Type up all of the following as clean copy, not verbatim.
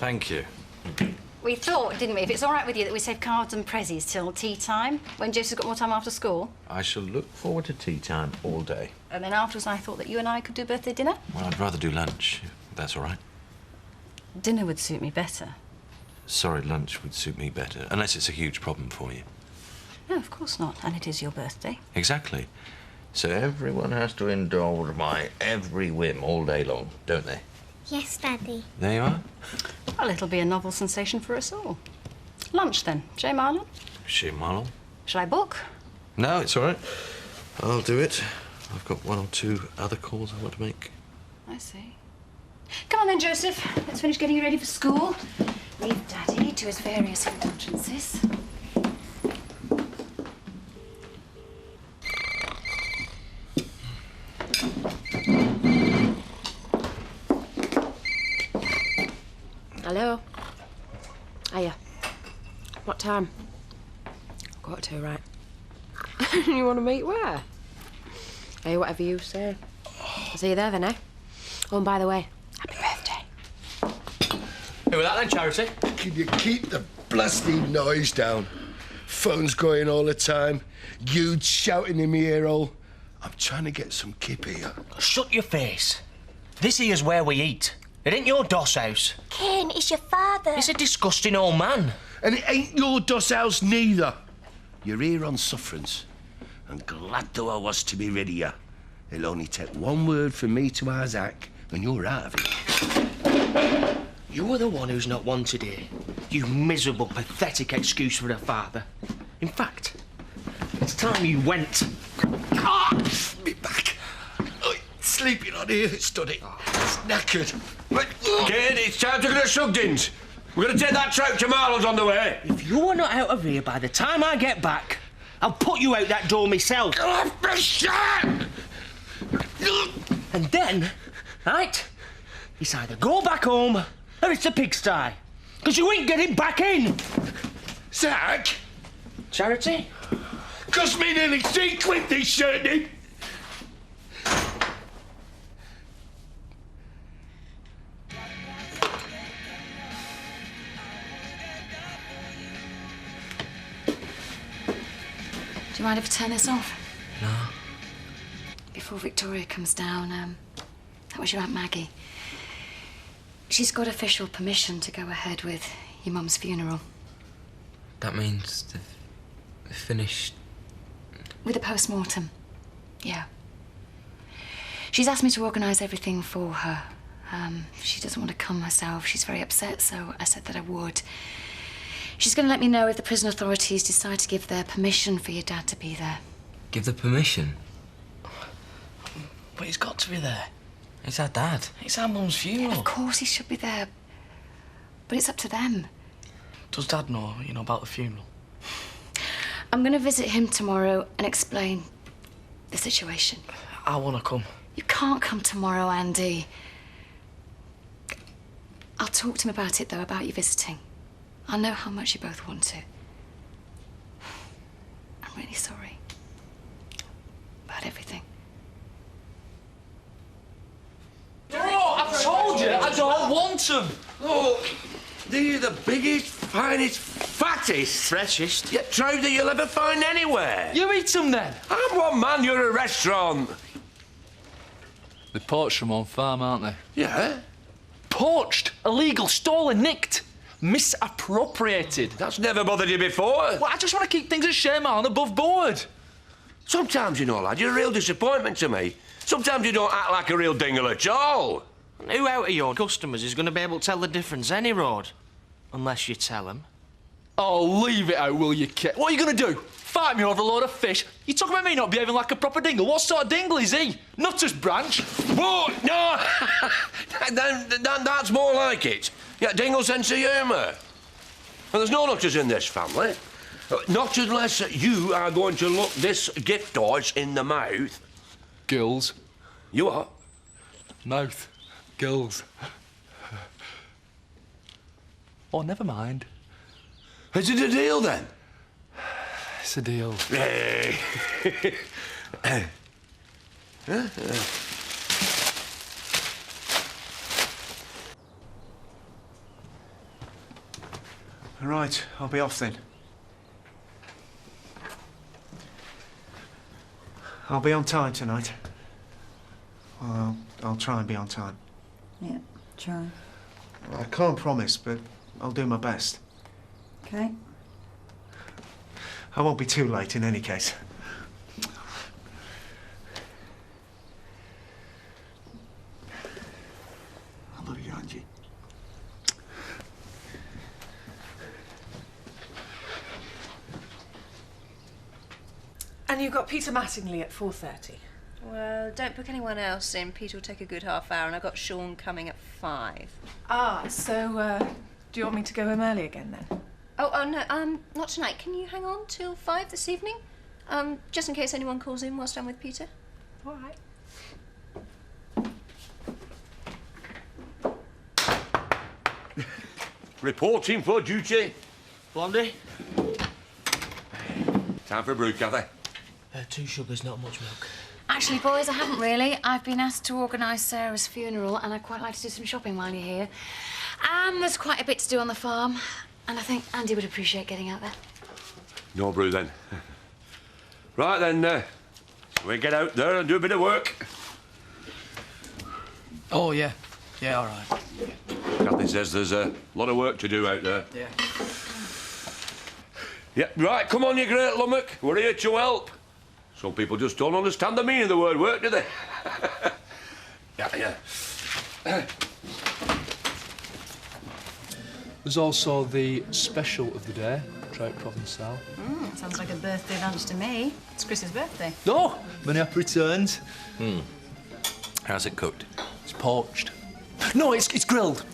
Thank you. We thought, didn't we, if it's all right with you, that we save cards and prezzies till tea time, when Joseph's got more time after school? I shall look forward to tea time all day. And then afterwards I thought that you and I could do birthday dinner? Well, I'd rather do lunch, if that's all right. Dinner would suit me better. Sorry, lunch would suit me better, unless it's a huge problem for you. No, of course not, and it is your birthday. Exactly. So everyone has to indulge my every whim all day long, don't they? Yes, Daddy. There you are. Well, it'll be a novel sensation for us all. Lunch, then. Jay Marlon? She, Marlon? Shall I book? No, it's all right. I'll do it. I've got 1 or 2 other calls I want to make. I see. Come on then, Joseph. Let's finish getting you ready for school. Leave Daddy to his various indulgences. Hello? Hiya. What time? 1:45, right. You want to meet where? Hey, whatever you say. I'll see you there then, eh? Oh, and by the way, happy birthday. Who was that then, Charity? Can you keep the blasting noise down? Phone's going all the time. You shouting in my ear hole. I'm trying to get some kip here. Shut your face. This here's where we eat. It ain't your doss house. Ken, it's your father. He's a disgusting old man. And it ain't your doss house neither. You're here on sufferance. And glad though I was to be rid of you. It'll only take one word from me to Isaac, and you're out of it. You're the one who's not wanted here. You miserable, pathetic excuse for a father. In fact, it's time you went. Ah! Me back. Oh, sleeping on here, stood it. It's knackered. Kid, it's time to go to Sugden's. We're going to take that trout to Marlowe's on the way. If you're not out of here by the time I get back, I'll put you out that door myself. And then, right, it's either go back home or it's a pigsty. Because you ain't getting back in. Zach? Charity? Cost me nearly 3 quid this shirt, Nick. Do you mind if I turn this off? No. Before Victoria comes down, that was your Aunt Maggie. She's got official permission to go ahead with your mum's funeral. That means they've finished... With a post-mortem, yeah. She's asked me to organise everything for her. She doesn't want to come herself. She's very upset, so I said that I would. She's going to let me know if the prison authorities decide to give their permission for your dad to be there. Give the permission? But he's got to be there. It's our dad. It's our mum's funeral. Of course he should be there. But it's up to them. Does Dad know, about the funeral? I'm going to visit him tomorrow and explain the situation. I want to come. You can't come tomorrow, Andy. I'll talk to him about it, though, about you visiting. I know how much you both want to. I'm really sorry about everything. Oh, I've told you, I don't want them. Look, they're the biggest, finest, fattest, Freshest. trout that you'll ever find anywhere. You eat them then. I'm one man, you're a restaurant. They're poached from on farm, aren't they? Yeah? Poached, illegal, stolen, nicked, misappropriated. That's never bothered you before. Well, I just want to keep things at shame on above board. Sometimes, lad, you're a real disappointment to me. Sometimes you don't act like a real dingle at all. And who out of your customers is going to be able to tell the difference any road? Unless you tell them. Oh, leave it out, will you, kid? What are you going to do? Fight me over a load of fish? You talking about me not behaving like a proper dingle? What sort of dingle is he? Nutter's branch? Whoa, no! That's more like it. Yeah, dingle sense of humour. Well, there's no nutters in this family. Not unless you are going to look this gift horse in the mouth. Gills. You are? Mouth. Gills. Oh, never mind. Is it a deal, then? It's a deal. Hey. Right, I'll be off then. I'll be on time tonight. Well, I'll try and be on time. Yeah, try. I can't promise, but I'll do my best. Okay. I won't be too late in any case. I love you, Angie. And you've got Peter Mattingly at 4:30. Well, don't book anyone else in. Peter will take a good half hour, and I've got Sean coming at 5. Ah, so, do you want me to go home early again, then? Oh, no, not tonight. Can you hang on till 5 this evening? Just in case anyone calls in whilst I'm with Peter. All right. Reporting for duty. Blondie? Time for a brew, Cathy. 2 sugars, not much milk. Actually, boys, I haven't really. I've been asked to organise Sarah's funeral, and I'd quite like to do some shopping while you're here. And there's quite a bit to do on the farm, and I think Andy would appreciate getting out there. No brew, then. Right, then, we get out there and do a bit of work. Oh, yeah. Yeah, all right. Cathy says there's a lot of work to do out there. Yeah. Yeah, right, come on, you great lummock. We're here to help. Some people just don't understand the meaning of the word work, do they? Yeah. There's also the special of the day, Trout Provençal. Sounds like a birthday lunch to me. It's Chris's birthday. No, many happy returns. How's it cooked? It's poached. No, it's grilled.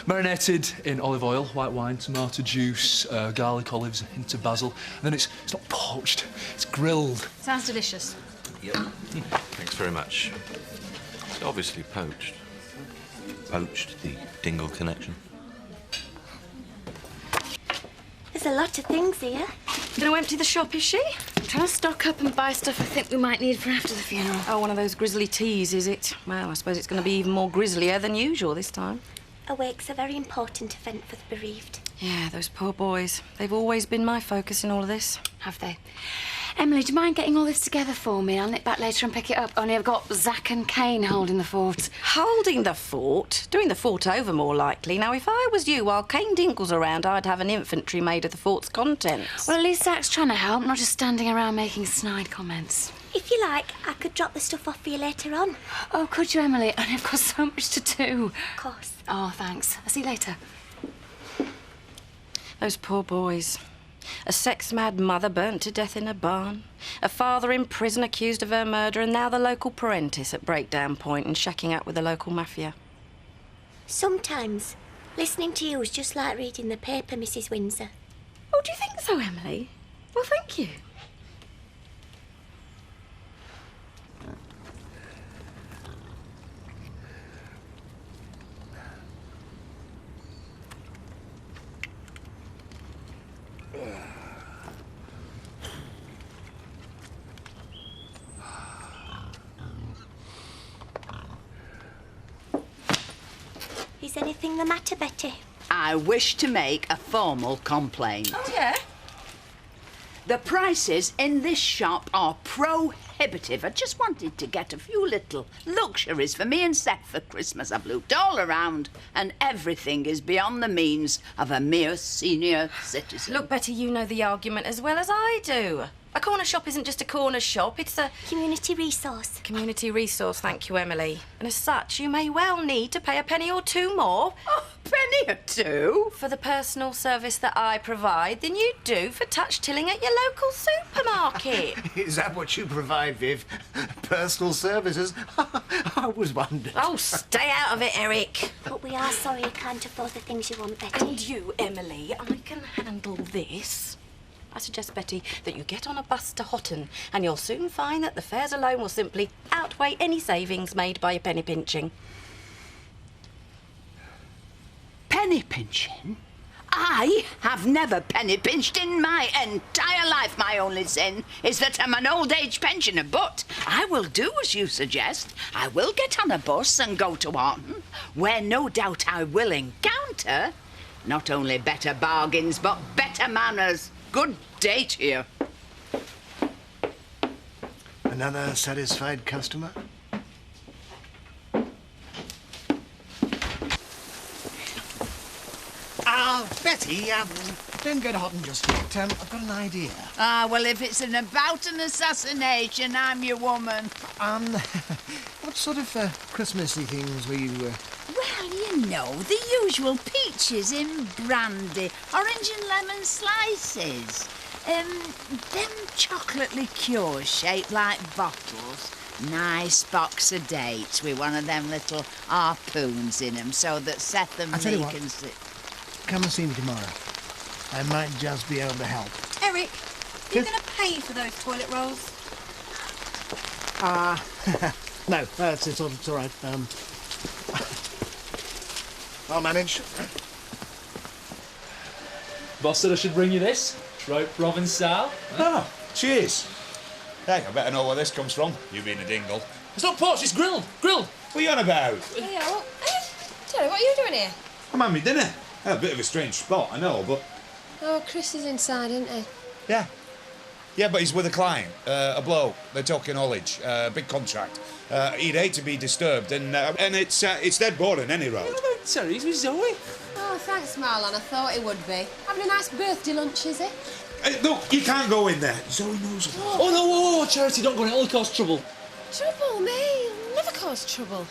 Marinated in olive oil, white wine, tomato juice, garlic, olives, into basil. And then it's not poached, it's grilled. Sounds delicious. Yep. Thanks very much. It's obviously poached. Poached, the Dingle connection. There's a lot of things here. Going to empty the shop, is she? Trying to stock up and buy stuff I think we might need for after the funeral. Oh, one of those grisly teas, is it? Well, I suppose it's going to be even more grislier than usual this time. A wake's a very important event for the bereaved. Yeah, those poor boys. They've always been my focus in all of this. Have they? Emily, do you mind getting all this together for me? I'll nip back later and pick it up. Only I've got Zack and Kane holding the fort. Holding the fort? Doing the fort over, more likely. Now, if I was you, while Kane Dinkle's around, I'd have an infantry made of the fort's contents. Well, at least Zack's trying to help, not just standing around making snide comments. If you like, I could drop the stuff off for you later on. Oh, could you, Emily? Only I've got so much to do. Of course. Oh, thanks. I'll see you later. Those poor boys. A sex-mad mother burnt to death in a barn. A father in prison accused of her murder, and now the local parentis at breakdown point and shacking up with the local mafia. Sometimes, listening to you is just like reading the paper, Mrs. Windsor. Oh, do you think so, Emily? Well, thank you. Is anything the matter, Betty? I wish to make a formal complaint. Oh, yeah? The prices in this shop are prohibitive. I just wanted to get a few little luxuries for me and Seth for Christmas. I've looked all around, and everything is beyond the means of a mere senior citizen. Look, Betty, you know the argument as well as I do. A corner shop isn't just a corner shop, it's a... Community resource. Community resource, thank you, Emily. And as such, you may well need to pay a penny or two more... Oh, penny or two? ...for the personal service that I provide than you do for touch-tilling at your local supermarket. Is that what you provide, Viv? Personal services? I was wondering. Oh, stay out of it, Eric. But we are sorry you can't afford the things you want, Betty. And you, Emily, I can handle this. I suggest, Betty, that you get on a bus to Houghton, and you'll soon find that the fares alone will simply outweigh any savings made by your penny pinching. Penny pinching? I have never penny pinched in my entire life. My only sin is that I'm an old age pensioner, but I will do as you suggest. I will get on a bus and go to Houghton, where no doubt I will encounter Not only better bargains, but better manners. Good day to you. Another satisfied customer? Betty, don't get hot and just yet. I've got an idea. Ah, well, if it's about an assassination, I'm your woman. What sort of Christmassy things were you... Well, you know, the usual peaches in brandy, orange and lemon slices. Them chocolate liqueurs shaped like bottles. Nice box of dates with one of them little harpoons in them so that Seth and I tell you me what. can sit. Come and see me tomorrow. I might just be able to help. Eric, are you going to pay for those toilet rolls? No, it's all right. I'll manage. Boss said I should bring you this. Trout Provençal. Oh, cheers. Hey, I better know where this comes from, you being a dingle. It's not poached, it's grilled. Grilled. What are you on about? Yeah, well, Terry, what are you doing here? I'm having my dinner. A bit of a strange spot, I know, but... Oh, Chris is inside, isn't he? Yeah. Yeah, but he's with a client, a bloke. They're talking haulage, big contract. He'd hate to be disturbed, and it's dead boring any road. What about Terry? He's with Zoe. Oh, thanks, Marlon. I thought he would be. Having a nice birthday lunch, is he? Look, you can't go in there. Zoe knows it. Oh, no, whoa, Charity, don't go in. It'll cause trouble. Trouble, me? I'll never cause trouble.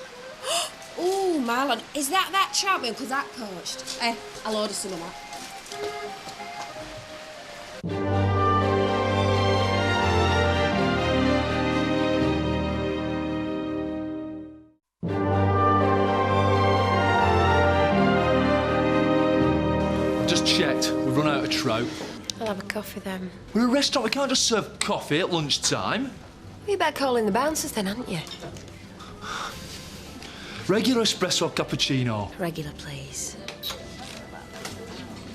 Oh, Marlon, is that trout milk? Because that poached. Hey, I'll order some of that. Just checked. We've run out of trout. I'll have a coffee then. We're a restaurant. We can't just serve coffee at lunchtime. Well, you better call in the bouncers then, hadn't you? Regular espresso cappuccino. Regular, please.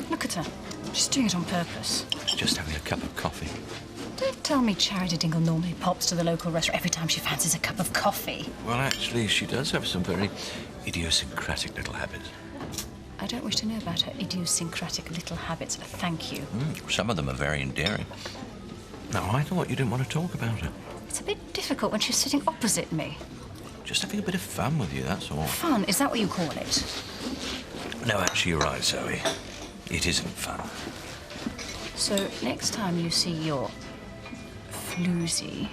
Look at her. She's doing it on purpose. Just having a cup of coffee. Don't tell me Charity Dingle normally pops to the local restaurant every time she fancies a cup of coffee. Well, actually, she does have some very idiosyncratic little habits. I don't wish to know about her idiosyncratic little habits, thank you. Some of them are very endearing. Now, I thought you didn't want to talk about her. It's a bit difficult when she's sitting opposite me. Just having a bit of fun with you, that's all. Fun, is that what you call it? No, actually, you're right, Zoe. It isn't fun. So, next time you see your floozy,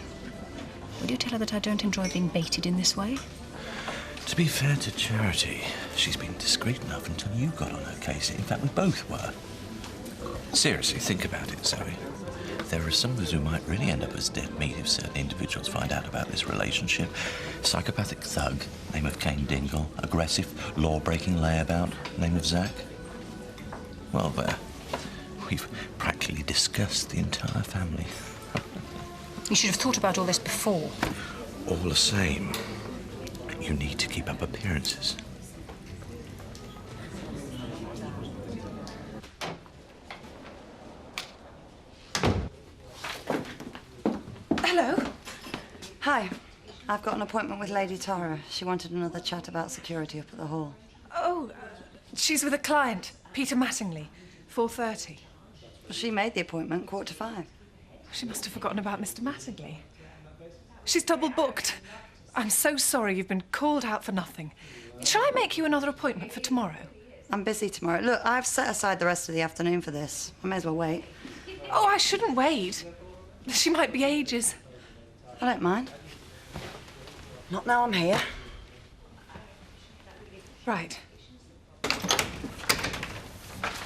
will you tell her that I don't enjoy being baited in this way? To be fair to Charity, she's been discreet enough until you got on her case. In fact, we both were. Seriously, think about it, Zoe. There are some of us who might really end up as dead meat if certain individuals find out about this relationship. Psychopathic thug, name of Cain Dingle. Aggressive, law-breaking layabout, name of Zach. Well, there. We've practically discussed the entire family. You should have thought about all this before. All the same, you need to keep up appearances. Hello. Hi. I've got an appointment with Lady Tara. She wanted another chat about security up at the hall. Oh, she's with a client, Peter Mattingly, 4:30. Well, she made the appointment 4:45. She must have forgotten about Mr. Mattingly. She's double booked. I'm so sorry you've been called out for nothing. Shall I make you another appointment for tomorrow? I'm busy tomorrow. Look, I've set aside the rest of the afternoon for this. I may as well wait. Oh, I shouldn't wait. She might be ages. I don't mind. Not now I'm here. Right.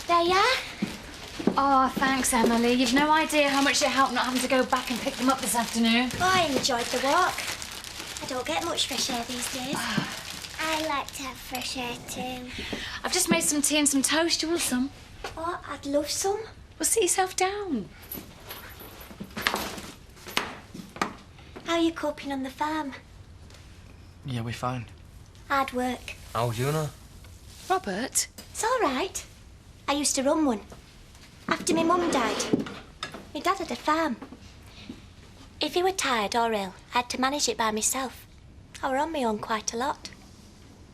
There you are. Oh, thanks, Emily. You've no idea how much it helped not having to go back and pick them up this afternoon. Oh, I enjoyed the walk. I don't get much fresh air these days. I like to have fresh air too. I've just made some tea and some toast. You want some? Oh, I'd love some. Well, sit yourself down. How are you coping on the farm? Yeah, we're fine. Hard work. How's you know? Robert? It's all right. I used to run one. After my mum died, my dad had a farm. If he were tired or ill, I had to manage it by myself. I were on my own quite a lot.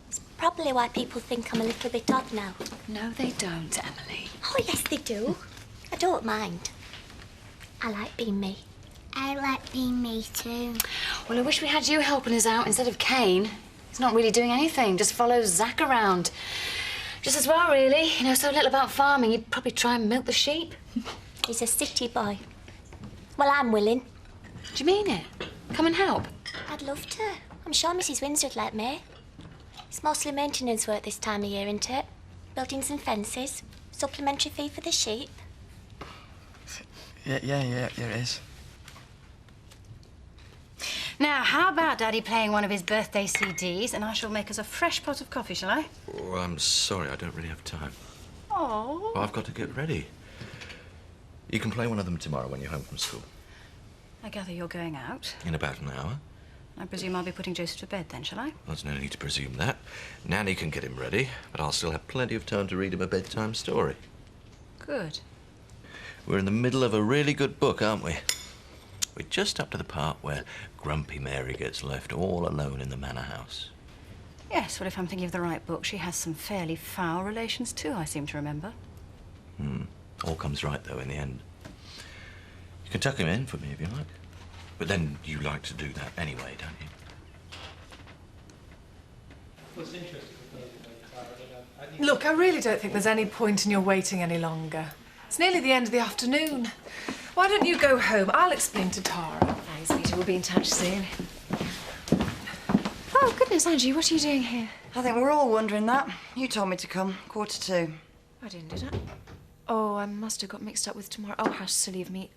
It's probably why people think I'm a little bit odd now. No, they don't, Emily. Oh, yes, they do. I don't mind. I like being me. I like being me too. Well, I wish we had you helping us out instead of Kane. He's not really doing anything, just follows Zach around. Just as well, really. You know so little about farming, he'd probably try and milk the sheep. He's a city boy. Well, I'm willing. Do you mean it? Come and help. I'd love to. I'm sure Mrs. Windsor would let me. It's mostly maintenance work this time of year, isn't it? Buildings and fences, supplementary fee for the sheep. Yeah, it is. Now, how about Daddy playing one of his birthday CDs and I shall make us a fresh pot of coffee, shall I? Oh, I'm sorry, I don't really have time. Oh. I've got to get ready. You can play one of them tomorrow when you're home from school. I gather you're going out. In about an hour. I presume I'll be putting Joseph to bed then, shall I? Well, there's no need to presume that. Nanny can get him ready, but I'll still have plenty of time to read him a bedtime story. Good. We're in the middle of a really good book, aren't we? We're just up to the part where Grumpy Mary gets left all alone in the manor house. Yes, well, if I'm thinking of the right book, she has some fairly foul relations too, I seem to remember. All comes right, though, in the end. You can tuck him in for me if you like. But then you like to do that anyway, don't you? Look, I really don't think there's any point in your waiting any longer. It's nearly the end of the afternoon. Why don't you go home? I'll explain to Tara. Thanks, Peter. We'll be in touch soon. Oh, goodness, Angie, what are you doing here? I think we're all wondering that. You told me to come, 2:45. I didn't, did I? Oh, I must have got mixed up with tomorrow. Oh, how silly of me.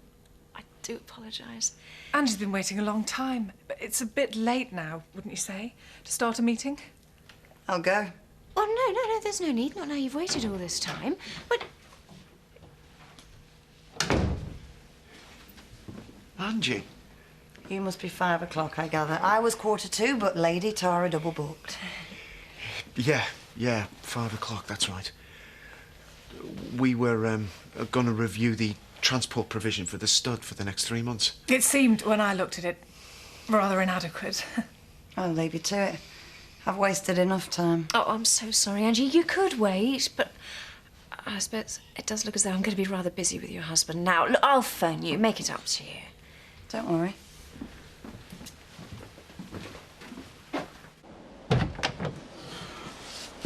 I do apologise. Angie's been waiting a long time. But it's a bit late now, wouldn't you say, to start a meeting? I'll go. Oh, no, there's no need. Not now you've waited all this time. But... Angie. You must be 5 o'clock, I gather. I was 2:45, but Lady Tara double booked. Yeah, 5 o'clock, that's right. We were going to review the transport provision for the stud for the next 3 months. It seemed, when I looked at it, rather inadequate. I'll leave you to it. I've wasted enough time. Oh, I'm so sorry, Angie. You could wait, but I suppose it does look as though I'm going to be rather busy with your husband now. Look, I'll phone you. Make it up to you. Don't worry.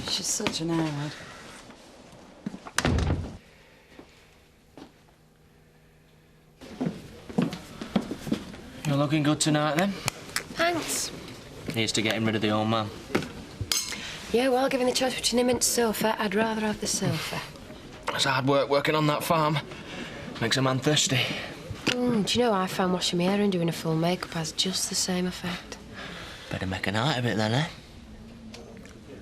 She's such an airhead. You're looking good tonight, then. Thanks. Here's to getting rid of the old man. Yeah, well, given the choice between him and sofa, I'd rather have the sofa. It's hard work working on that farm. Makes a man thirsty. Do you know, I found washing my hair and doing a full makeup has just the same effect. Better make a night of it, then, eh?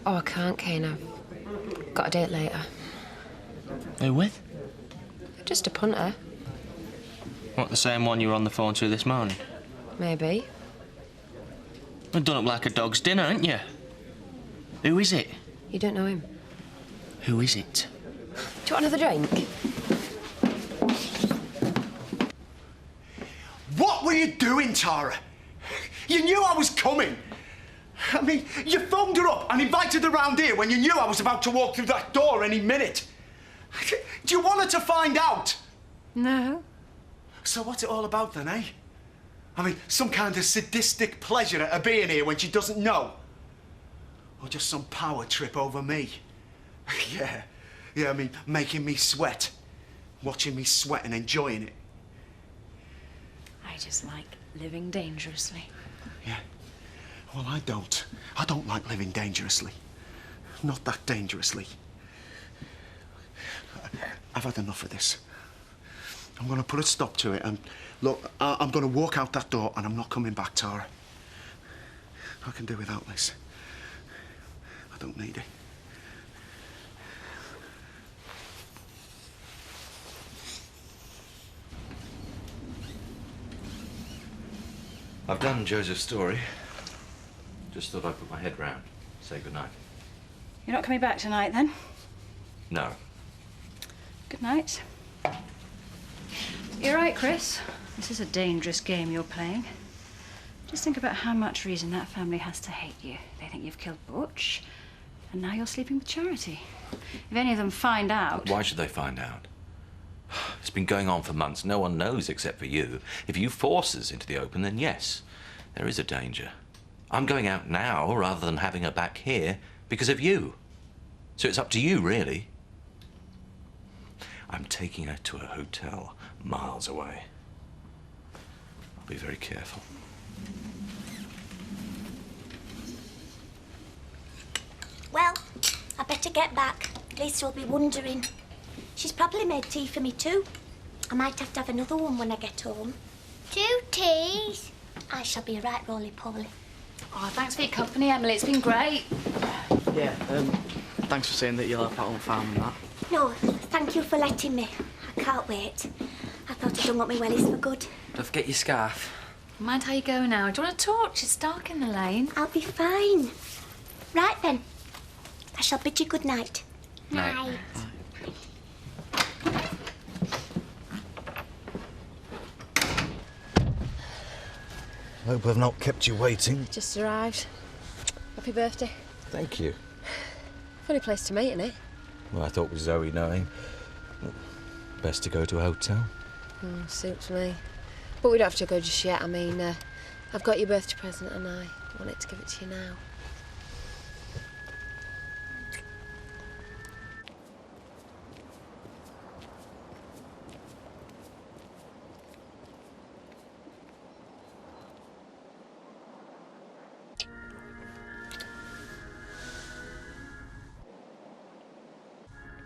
Oh, I can't, Kane. I've got a date later. Who with? Just a punter. What, the same one you were on the phone to this morning? Maybe. You've done up like a dog's dinner, ain't you? Who is it? You don't know him. Who is it? Do you want another drink? What were you doing, Tara? You knew I was coming. I mean, you phoned her up and invited her round here when you knew I was about to walk through that door any minute. Do you want her to find out? No. So what's it all about then, eh? I mean, some kind of sadistic pleasure at her being here when she doesn't know? Or just some power trip over me? Yeah, I mean, making me sweat. Watching me sweat and enjoying it. I just like living dangerously. Yeah. Well, I don't. I don't like living dangerously. Not that dangerously. I've had enough of this. I'm going to put a stop to it and, look, I'm going to walk out that door and I'm not coming back, Tara. I can do without this. I don't need it. I've done Joseph's story. Just thought I'd put my head round. Say goodnight. You're not coming back tonight, then? No. Good night. You're right, Chris. This is a dangerous game you're playing. Just think about how much reason that family has to hate you. They think you've killed Butch. And now you're sleeping with Charity. If any of them find out... Why should they find out? It's been going on for months. No one knows except for you. If you force us into the open, then yes, there is a danger. I'm going out now rather than having her back here because of you. So it's up to you, really. I'm taking her to a hotel miles away. I'll be very careful. Well, I better get back. Lisa will be wondering. She's probably made tea for me too. I might have to have another one when I get home. 2 teas. I shall be a right roly-poly. Oh, thanks for your company, Emily. It's been great. Yeah, thanks for saying that you'll help out on farm and that. No, thank you for letting me. I can't wait. I thought I'd done up my wellies for good. Don't forget your scarf. Mind how you go now? Do you want a torch? It's dark in the lane. I'll be fine. Right then. I shall bid you good night. Night. Hope I've not kept you waiting. Just arrived. Happy birthday. Thank you. Funny place to meet, innit? Well, I thought with Zoe knowing. Best to go to a hotel. Suits me. But we don't have to go just yet. I mean, I've got your birthday present and I wanted to give it to you now.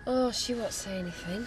Oh, she won't say anything.